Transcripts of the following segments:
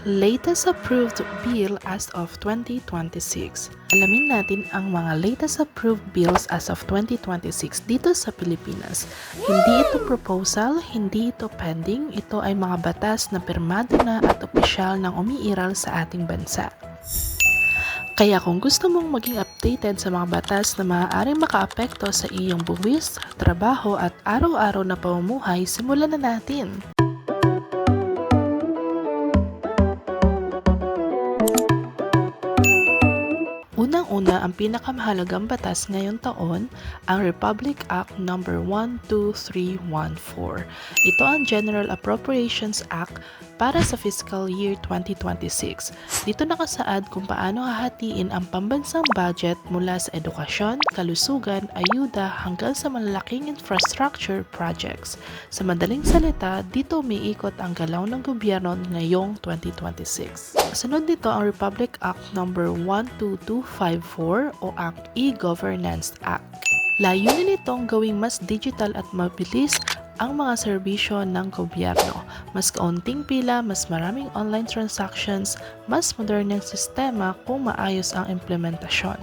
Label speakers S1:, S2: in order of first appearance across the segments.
S1: Latest approved bill as of 2026. Alamin natin ang mga latest approved bills as of 2026 dito sa Pilipinas. Hindi ito proposal, hindi ito pending, ito ay mga batas na pirmado na at opisyal ng umiiral sa ating bansa. Kaya kung gusto mong maging updated sa mga batas na maaaring makaapekto sa iyong buwis, trabaho at araw-araw na pamumuhay, simulan na natin! Unang-una, ang pinakamahalagang batas ngayong taon, ang Republic Act No. 12314. Ito ang General Appropriations Act para sa fiscal year 2026. Dito nakasaad kung paano hahatiin ang pambansang budget mula sa edukasyon, kalusugan, ayuda hanggang sa malalaking infrastructure projects. Sa madaling salita, dito umiikot ang galaw ng gobyerno ngayong 2026. Sunod dito ang Republic Act No. 12254 o ang E-Governance Act. Layunin nitong gawing mas digital at mabilis ang mga serbisyo ng gobyerno. Mas kaunting pila, mas maraming online transactions, mas moderneng sistema kung maayos ang implementasyon.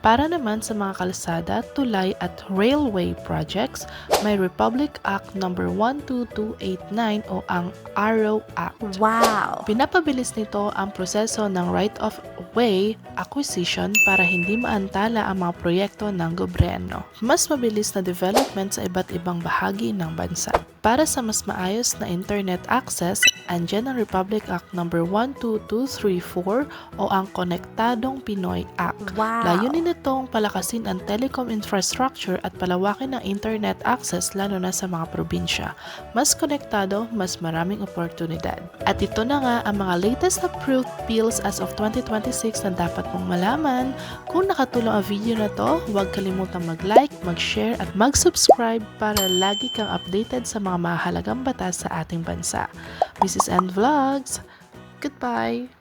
S1: Para naman sa mga kalsada, tulay at railway projects, may Republic Act No. 12289 o ang ARROW Act.
S2: Wow!
S1: Pinapabilis nito ang proseso ng right-of-way acquisition para hindi maantala ang mga proyekto ng gobyerno. Mas mabilis na development sa iba't ibang bahagi ng bansa. Para sa mas maayos na internet access, andyan ang Republic Act No. 12234 o ang Konektadong Pinoy Act.
S2: Wow!
S1: Layunin nitong palakasin ang telecom infrastructure at palawakin ang internet access lalo na sa mga probinsya. Mas konektado, mas maraming oportunidad. At ito na nga ang mga latest approved bills as of 2026 na dapat mong malaman. Kung nakatulong ang video na to, huwag kalimutang mag-like, mag-share at mag-subscribe para lagi kang updated sa mga mahalagang batas sa ating bansa. Mrs. N Vlogs, goodbye!